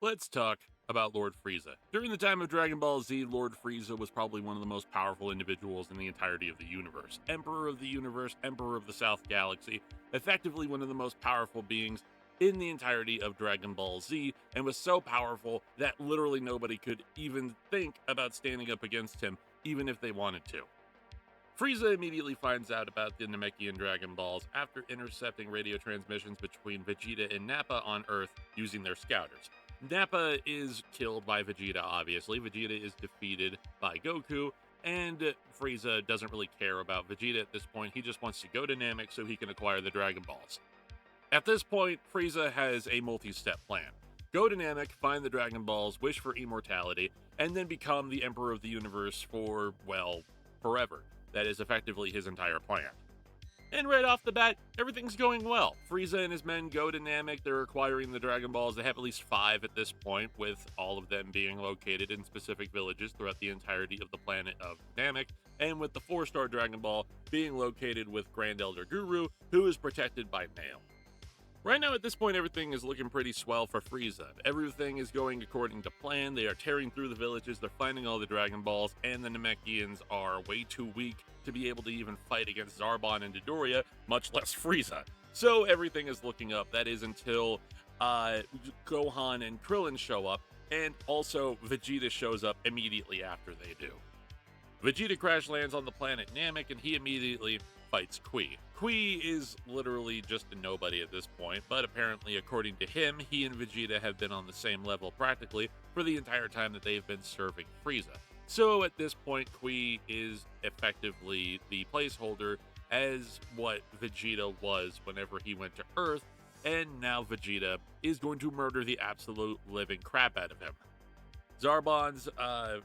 Let's talk about Lord Frieza. During the time of Dragon Ball Z, Lord Frieza was probably one of the most powerful individuals in the entirety of the universe. Emperor of the universe, Emperor of the South Galaxy, effectively one of the most powerful beings in the entirety of Dragon Ball Z, and was so powerful that literally nobody could even think about standing up against him, even if they wanted to. Frieza immediately finds out about the Namekian Dragon Balls after intercepting radio transmissions between Vegeta and Nappa on Earth using their scouters. Nappa is killed by Vegeta, obviously. Vegeta is defeated by Goku, and Frieza doesn't really care about Vegeta at this point. He just wants to go to Namek so he can acquire the Dragon Balls. At this point, Frieza has a multi-step plan. Go to Namek, find the Dragon Balls, wish for immortality, and then become the Emperor of the Universe for, well, forever. That is effectively his entire plan. And right off the bat, everything's going well. Frieza and his men go to Namek, they're acquiring the Dragon Balls. They have at least 5 at this point, with all of them being located in specific villages throughout the entirety of the planet of Namek, and with the 4-star Dragon Ball being located with Grand Elder Guru, who is protected by Nail. Right now, at this point, everything is looking pretty swell for Frieza. Everything is going according to plan. They are tearing through the villages, they're finding all the Dragon Balls, and the Namekians are way too weak to be able to even fight against Zarbon and Dodoria, much less Frieza. So everything is looking up. That is until Gohan and Krillin show up, and also Vegeta shows up immediately after they do. Vegeta crash lands on the planet Namek, and he immediately fights Kui. Kui is literally just a nobody at this point, but apparently, according to him, he and Vegeta have been on the same level practically for the entire time that they've been serving Frieza. So at this point, Kui is effectively the placeholder as what Vegeta was whenever he went to Earth, and now Vegeta is going to murder the absolute living crap out of him. Zarbon's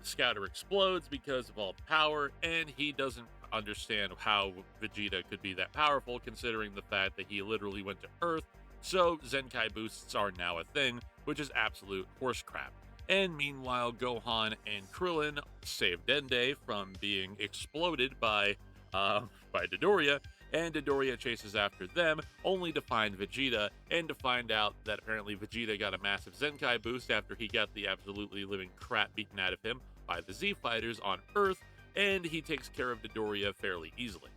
scouter explodes because of all the power, and he doesn't understand how Vegeta could be that powerful, considering the fact that he literally went to Earth, so Zenkai boosts are now a thing, which is absolute horse crap. And meanwhile, Gohan and Krillin save Dende from being exploded by Dodoria, and Dodoria chases after them, only to find Vegeta, and to find out that apparently Vegeta got a massive Zenkai boost after he got the absolutely living crap beaten out of him by the Z Fighters on Earth, and he takes care of Dodoria fairly easily.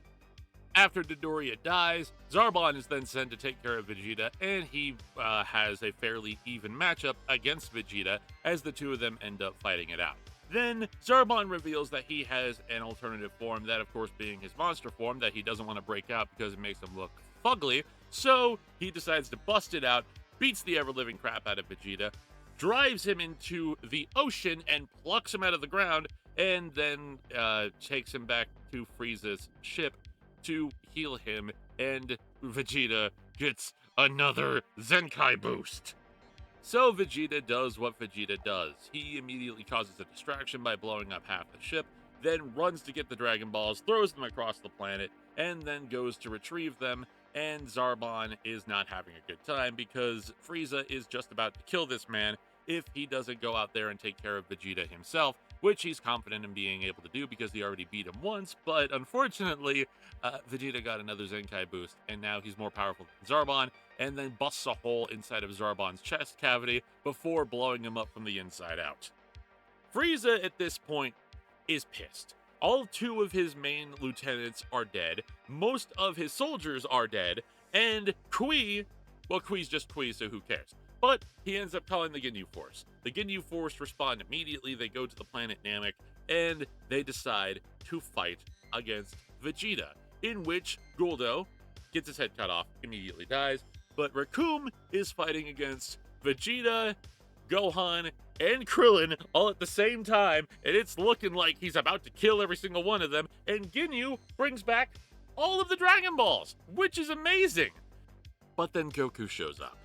After Dodoria dies, Zarbon is then sent to take care of Vegeta, and he has a fairly even matchup against Vegeta, as the two of them end up fighting it out. Then, Zarbon reveals that he has an alternative form, that of course being his monster form, that he doesn't want to break out because it makes him look fugly, so he decides to bust it out, beats the ever-living crap out of Vegeta, drives him into the ocean and plucks him out of the ground, and then takes him back to Frieza's ship to heal him, and Vegeta gets another Zenkai boost. So Vegeta does what Vegeta does. He immediately causes a distraction by blowing up half the ship, then runs to get the Dragon Balls, throws them across the planet, and then goes to retrieve them, and Zarbon is not having a good time because Frieza is just about to kill this man if he doesn't go out there and take care of Vegeta himself, which he's confident in being able to do because he already beat him once, but unfortunately, Vegeta got another Zenkai boost, and now he's more powerful than Zarbon, and then busts a hole inside of Zarbon's chest cavity before blowing him up from the inside out. Frieza, at this point, is pissed. All 2 of his main lieutenants are dead, most of his soldiers are dead, and Kui, well, Kui's just Kui, so who cares? But he ends up calling the Ginyu Force. The Ginyu Force respond immediately, they go to the planet Namek, and they decide to fight against Vegeta, in which Guldo gets his head cut off, immediately dies, but Recoome is fighting against Vegeta, Gohan, and Krillin all at the same time, and it's looking like he's about to kill every single one of them, and Ginyu brings back all of the Dragon Balls, which is amazing! But then Goku shows up.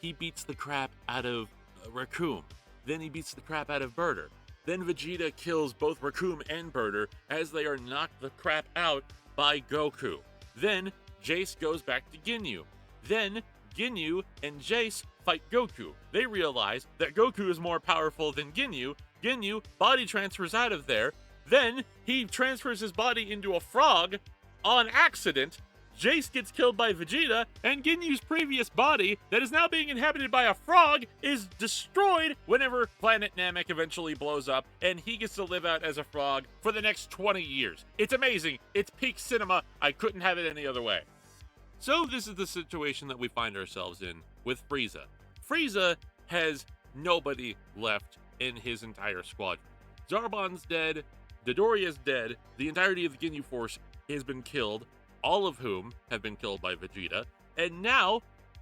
He beats the crap out of Recoome. Then he beats the crap out of Burter. Then Vegeta kills both Recoome and Burter as they are knocked the crap out by Goku. Then Jace goes back to Ginyu. Then Ginyu and Jace fight Goku. They realize that Goku is more powerful than Ginyu. Ginyu body transfers out of there. Then he transfers his body into a frog on accident, Jace gets killed by Vegeta, and Ginyu's previous body, that is now being inhabited by a frog, is destroyed whenever planet Namek eventually blows up, and he gets to live out as a frog for the next 20 years. It's amazing. It's peak cinema. I couldn't have it any other way. So this is the situation that we find ourselves in with Frieza. Frieza has nobody left in his entire squadron. Zarbon's dead, Dodoria's dead, the entirety of the Ginyu Force has been killed, all of whom have been killed by Vegeta, and now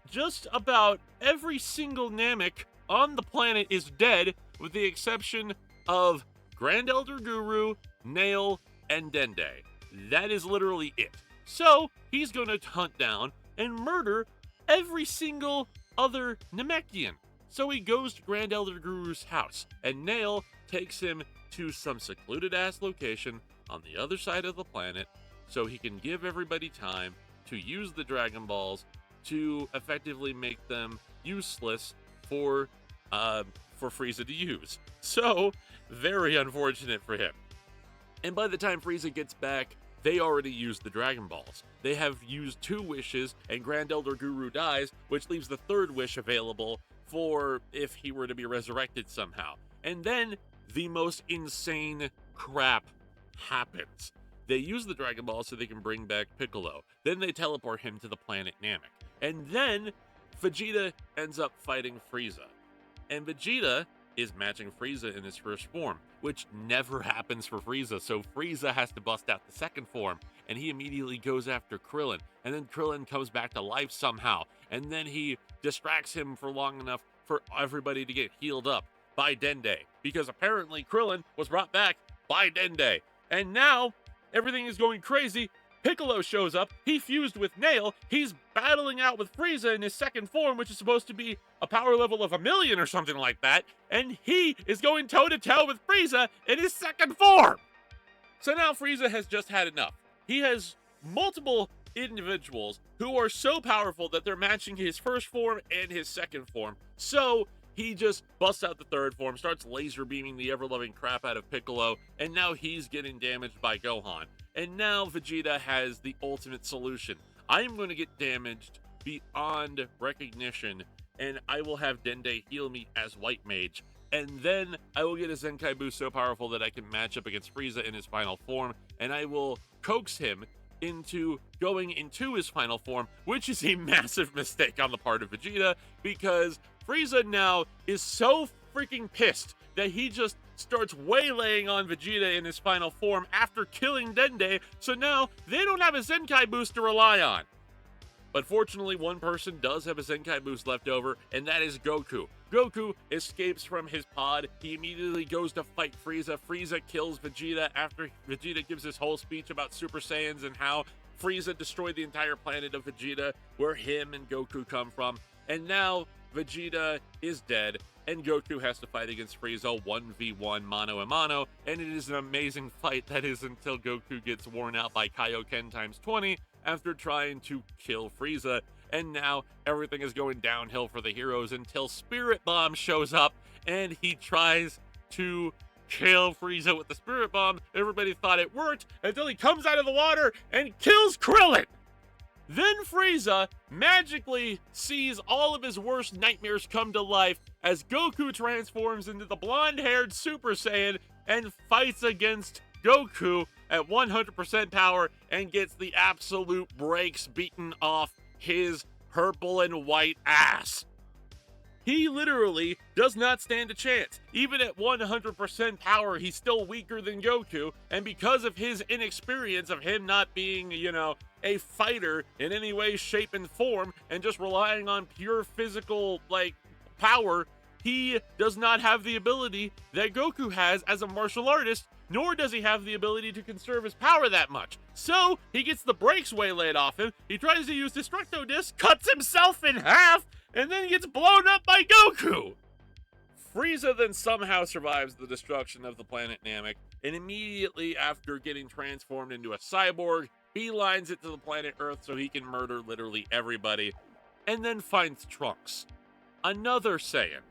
just about every single Namek on the planet is dead, with the exception of Grand Elder Guru, Nail, and Dende. That is literally it. So he's gonna hunt down and murder every single other Namekian. So he goes to Grand Elder Guru's house, and Nail takes him to some secluded ass location on the other side of the planet, so he can give everybody time to use the Dragon Balls to effectively make them useless for Frieza to use. So, very unfortunate for him. And by the time Frieza gets back, they already used the Dragon Balls. They have used 2 wishes, and Grand Elder Guru dies, which leaves the 3rd wish available for if he were to be resurrected somehow. And then the most insane crap happens. They use the Dragon Ball so they can bring back Piccolo. Then they teleport him to the planet Namek. And then Vegeta ends up fighting Frieza. And Vegeta is matching Frieza in his first form, which never happens for Frieza. So Frieza has to bust out the second form, and he immediately goes after Krillin. And then Krillin comes back to life somehow. And then he distracts him for long enough for everybody to get healed up by Dende. Because apparently Krillin was brought back by Dende. And now everything is going crazy. Piccolo shows up, he fused with Nail, he's battling out with Frieza in his second form, which is supposed to be a power level of 1,000,000 or something like that, and he is going toe-to-toe with Frieza in his second form! So now Frieza has just had enough. He has multiple individuals who are so powerful that they're matching his first form and his second form, so he just busts out the third form, starts laser beaming the ever-loving crap out of Piccolo, and now he's getting damaged by Gohan. And now Vegeta has the ultimate solution. I am going to get damaged beyond recognition, and I will have Dende heal me as White Mage. And then I will get a Zenkai boost so powerful that I can match up against Frieza in his final form, and I will coax him into going into his final form, which is a massive mistake on the part of Vegeta, because Frieza now is so freaking pissed that he just starts waylaying on Vegeta in his final form after killing Dende, so now they don't have a Zenkai boost to rely on. But fortunately, one person does have a Zenkai boost left over, and that is Goku. Goku escapes from his pod. He immediately goes to fight Frieza. Frieza kills Vegeta after Vegeta gives his whole speech about Super Saiyans and how Frieza destroyed the entire planet of Vegeta, where him and Goku come from. And now Vegeta is dead, and Goku has to fight against Frieza 1v1 mano a mano, and it is an amazing fight that is until Goku gets worn out by Kaioken times 20 after trying to kill Frieza. And now everything is going downhill for the heroes until Spirit Bomb shows up and he tries to kill Frieza with the Spirit Bomb. Everybody thought it worked until he comes out of the water and kills Krillin. Then Frieza magically sees all of his worst nightmares come to life as Goku transforms into the blonde-haired Super Saiyan and fights against Goku at 100% power and gets the absolute brakes beaten off his purple and white ass. He literally does not stand a chance. Even at 100% power, he's still weaker than Goku, and because of his inexperience of him not being, a fighter in any way, shape, and form, and just relying on pure physical, power, he does not have the ability that Goku has as a martial artist, nor does he have the ability to conserve his power that much. So, he gets the brakes waylaid off him, he tries to use Destructo Disc, cuts himself in half, and then gets blown up by Goku! Frieza then somehow survives the destruction of the planet Namek, and immediately after getting transformed into a cyborg, beelines it to the planet Earth so he can murder literally everybody, and then finds Trunks, another Saiyan,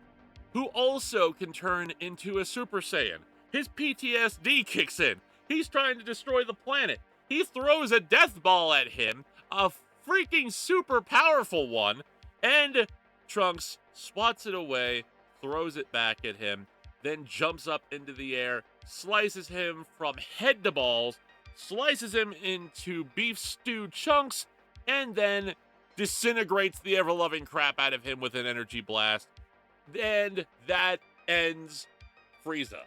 who also can turn into a Super Saiyan. His PTSD kicks in. He's trying to destroy the planet. He throws a death ball at him, a freaking super powerful one, and Trunks swats it away, throws it back at him, then jumps up into the air, slices him from head to balls, slices him into beef stew chunks, and then disintegrates the ever-loving crap out of him with an energy blast. And that ends Frieza.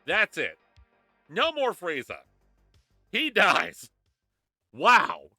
That's it. No more Frieza. He dies. Wow.